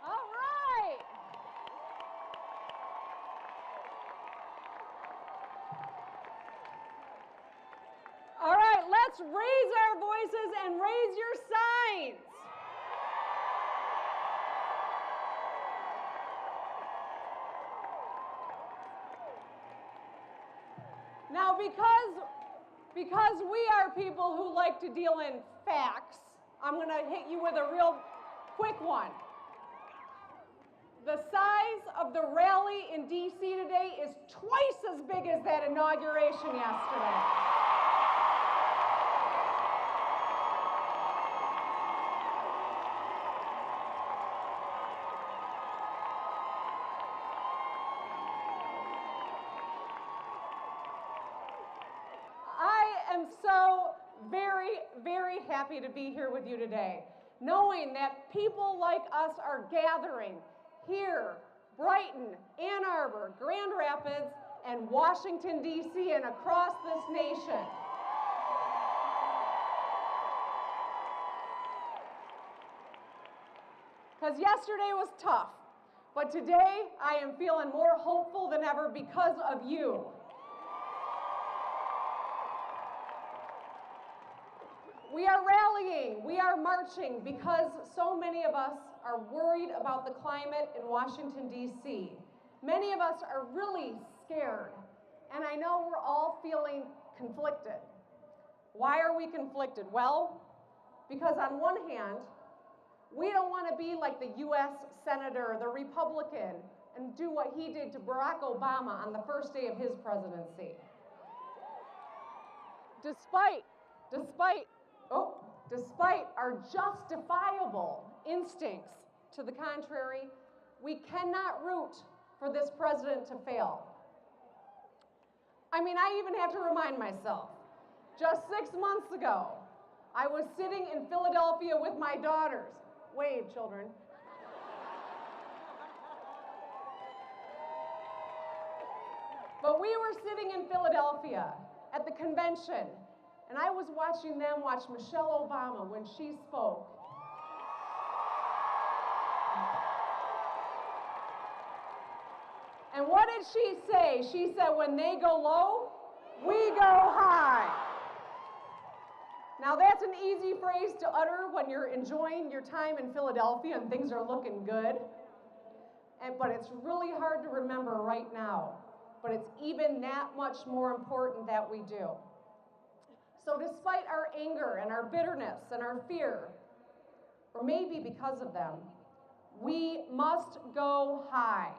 All right. All right, let's raise our voices and raise your signs. Now, because we are people who like to deal in facts, I'm going to hit you with a real quick one. The size of the rally in D.C. today is twice as big as that inauguration yesterday. I am so very, very happy to be here with you today, knowing that people like us are gathering here, Brighton, Ann Arbor, Grand Rapids, and Washington, D.C., and across this nation. Because yesterday was tough, but today I am feeling more hopeful than ever because of you. We are rallying, we are marching because so many of us are worried about the climate in Washington, D.C. Many of us are really scared, and I know we're all feeling conflicted. Why are we conflicted? Well, because on one hand, we don't want to be like the U.S. Senator, the Republican, and do what he did to Barack Obama on the first day of his presidency. Despite our justifiable instincts to the contrary, we cannot root for this president to fail. I mean, I even have to remind myself, just 6 months ago, I was sitting in Philadelphia with my daughters. Wave, children. But we were sitting in Philadelphia at the convention, and I was watching them watch Michelle Obama when she spoke. And what did she say? She said, when they go low, we go high. Now that's an easy phrase to utter when you're enjoying your time in Philadelphia and things are looking good. But it's really hard to remember right now. But it's even that much more important that we do. So despite our anger and our bitterness and our fear, or maybe because of them, we must go high.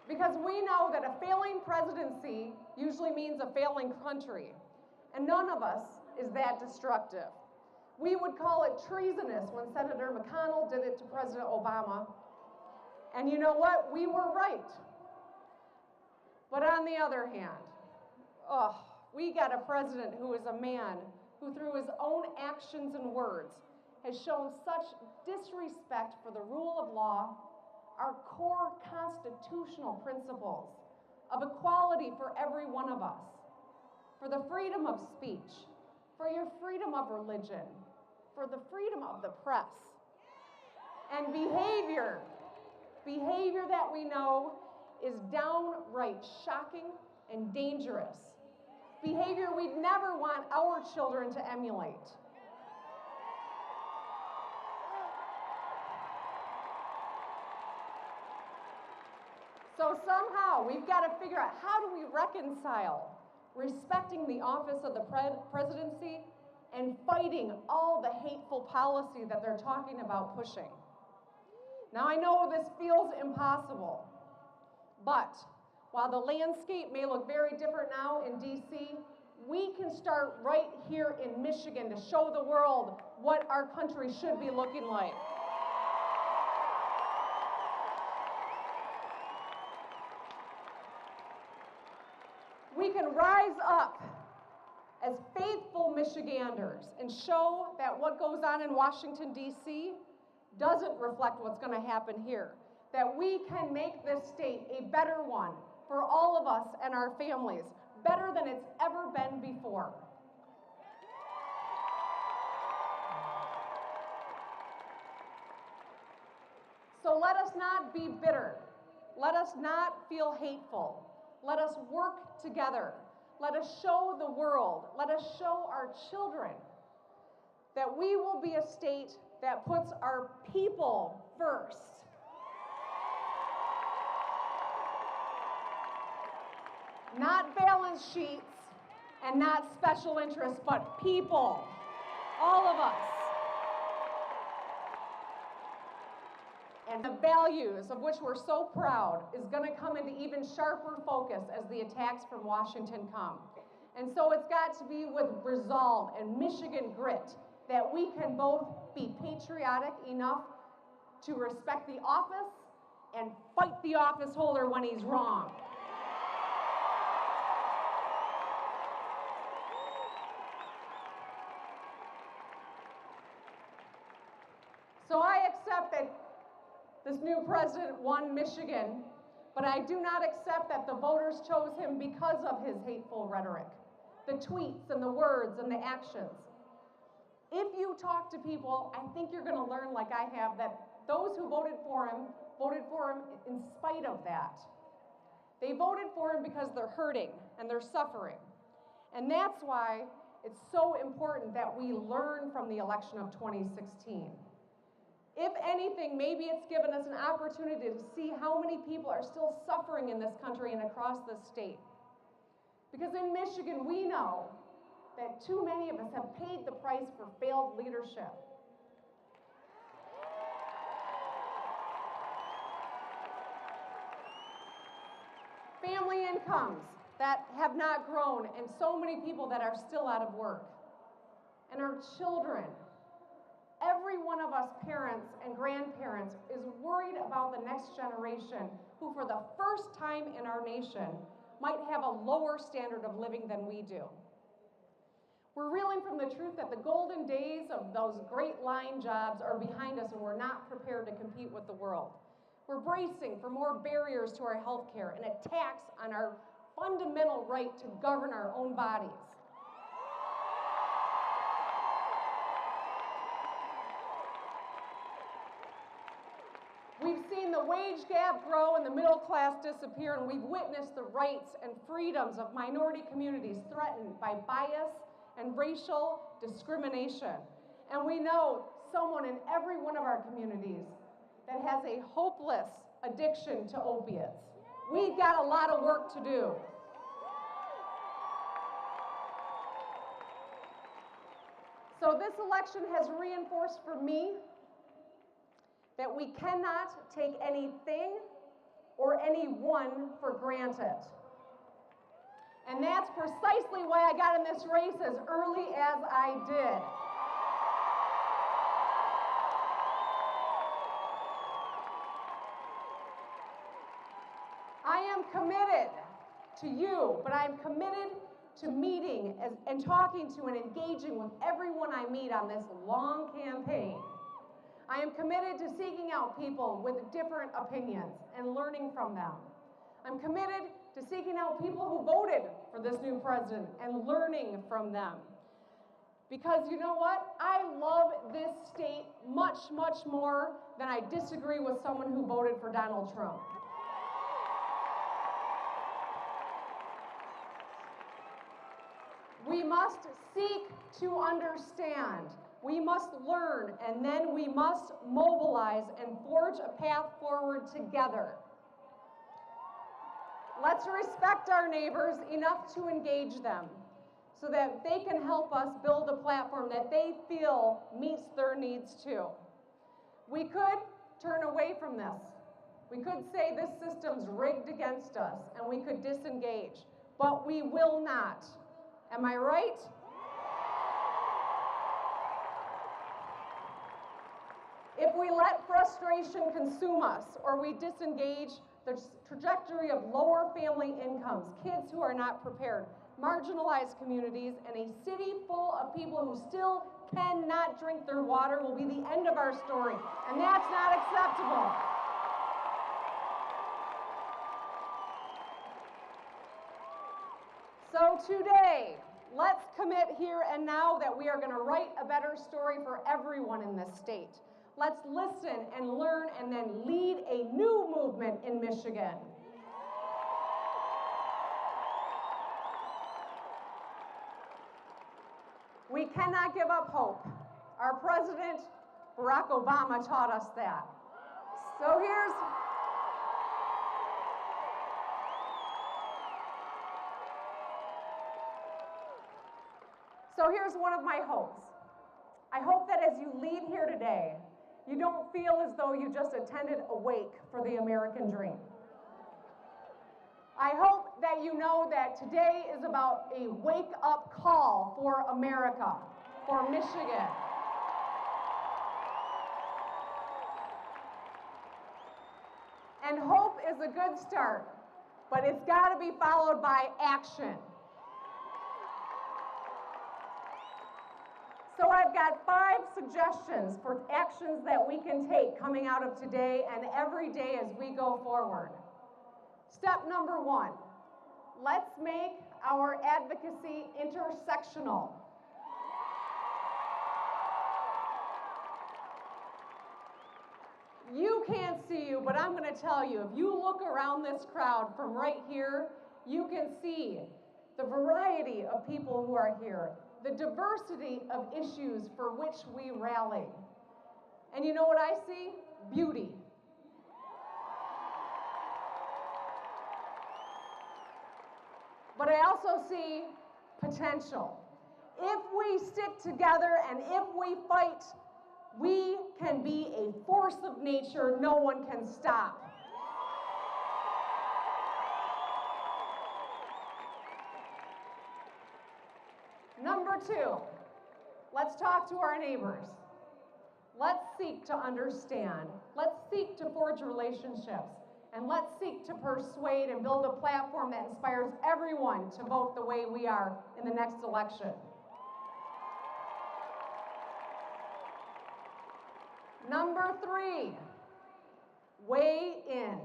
Because we know that a failing presidency usually means a failing country, and none of us is that destructive. We would call it treasonous when Senator McConnell did it to President Obama. And you know what? We were right. But on the other hand, we got a president who is a man who, through his own actions and words, has shown such disrespect for the rule of law, our core constitutional principles of equality for every one of us, for the freedom of speech, for your freedom of religion, for the freedom of the press, and behavior that we know is downright shocking and dangerous. Behavior we'd never want our children to emulate. So somehow we've got to figure out, how do we reconcile respecting the office of the presidency and fighting all the hateful policy that they're talking about pushing? Now I know this feels impossible, but while the landscape may look very different now in DC, we can start right here in Michigan to show the world what our country should be looking like. We can rise up as faithful Michiganders and show that what goes on in Washington, D.C. doesn't reflect what's going to happen here, that we can make this state a better one for all of us and our families, better than it's ever been before. So let us not be bitter. Let us not feel hateful. Let us work together. Let us show the world, let us show our children that we will be a state that puts our people first. Not balance sheets and not special interests, but people, all of us. And the values of which we're so proud is going to come into even sharper focus as the attacks from Washington come. And so it's got to be with resolve and Michigan grit that we can both be patriotic enough to respect the office and fight the office holder when he's wrong. So I accept that this new president won Michigan, but I do not accept that the voters chose him because of his hateful rhetoric, the tweets and the words and the actions. If you talk to people, I think you're going to learn, like I have, that those who voted for him in spite of that. They voted for him because they're hurting and they're suffering. And that's why it's so important that we learn from the election of 2016. If anything, maybe it's given us an opportunity to see how many people are still suffering in this country and across this state. Because in Michigan, we know that too many of us have paid the price for failed leadership. Family incomes that have not grown, and so many people that are still out of work. And our children. Every one of us parents and grandparents is worried about the next generation who for the first time in our nation might have a lower standard of living than we do. We're reeling from the truth that the golden days of those great line jobs are behind us and we're not prepared to compete with the world. We're bracing for more barriers to our health care and attacks on our fundamental right to govern our own bodies. We've seen the wage gap grow and the middle class disappear, and we've witnessed the rights and freedoms of minority communities threatened by bias and racial discrimination. And we know someone in every one of our communities that has a hopeless addiction to opiates. We've got a lot of work to do. So this election has reinforced for me that we cannot take anything or anyone for granted. And that's precisely why I got in this race as early as I did. I am committed to you, but I'm committed to meeting and talking to and engaging with everyone I meet on this long campaign. I am committed to seeking out people with different opinions and learning from them. I'm committed to seeking out people who voted for this new president and learning from them. Because you know what? I love this state much, much more than I disagree with someone who voted for Donald Trump. We must seek to understand. We must learn, and then we must mobilize and forge a path forward together. Let's respect our neighbors enough to engage them so that they can help us build a platform that they feel meets their needs too. We could turn away from this. We could say this system's rigged against us, and we could disengage, but we will not. Am I right? If we let frustration consume us or we disengage, the trajectory of lower family incomes, kids who are not prepared, marginalized communities, and a city full of people who still cannot drink their water will be the end of our story, and that's not acceptable. So today, let's commit here and now that we are going to write a better story for everyone in this state. Let's listen and learn and then lead a new movement in Michigan. We cannot give up hope. Our President, Barack Obama, taught us that. So here's one of my hopes. I hope that as you leave here today, you don't feel as though you just attended a wake for the American dream. I hope that you know that today is about a wake-up call for America, for Michigan. And hope is a good start, but it's got to be followed by action. So I've got 5 suggestions for actions that we can take coming out of today and every day as we go forward. Step number 1, let's make our advocacy intersectional. You can't see you, but I'm going to tell you, if you look around this crowd from right here, you can see the variety of people who are here, the diversity of issues for which we rally. And you know what I see? Beauty. But I also see potential. If we stick together and if we fight, we can be a force of nature no one can stop. Number 2, let's talk to our neighbors. Let's seek to understand. Let's seek to forge relationships. And let's seek to persuade and build a platform that inspires everyone to vote the way we are in the next election. Number 3, weigh in.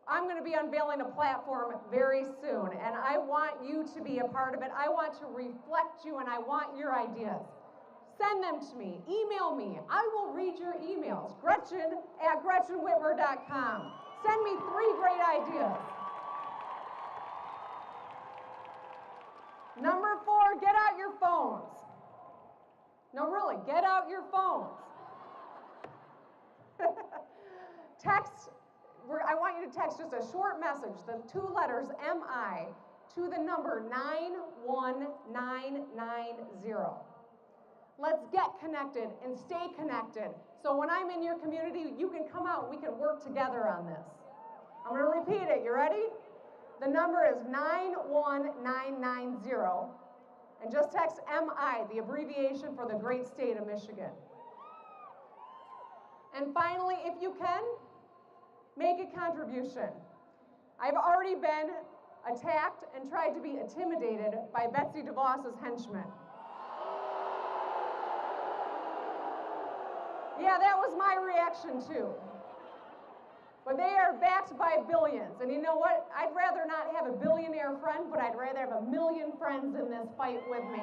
I'm going to be unveiling a platform very soon, and I want you to be a part of it. I want to reflect you, and I want your ideas. Send them to me. Email me. I will read your emails. Gretchen@GretchenWhitmer.com. Send me 3 great ideas. Number 4, get out your phones. No, really, get out your phones. I want you to text just a short message, the 2 letters MI, to the number 91990. Let's get connected and stay connected. So when I'm in your community, you can come out, we can work together on this. I'm going to repeat it. You ready? The number is 91990, and just text MI, the abbreviation for the great state of Michigan. And finally, if you can, make a contribution. I've already been attacked and tried to be intimidated by Betsy DeVos's henchmen. Yeah, that was my reaction too. But they are backed by billions. And you know what? I'd rather not have a billionaire friend, but I'd rather have a million friends in this fight with me.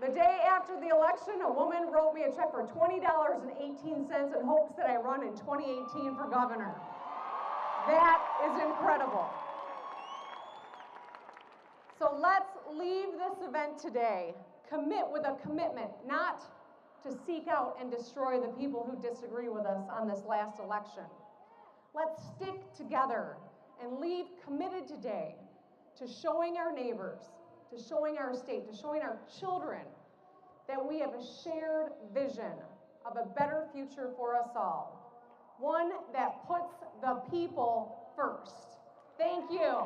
The day after the election, a woman wrote me a check for $20.18 in hopes that I run in 2018 for governor. That is incredible. So let's leave this event today, with a commitment not to seek out and destroy the people who disagree with us on this last election. Let's stick together and leave committed today to showing our neighbors, to showing our state, to showing our children that we have a shared vision of a better future for us all. One that puts the people first. Thank you.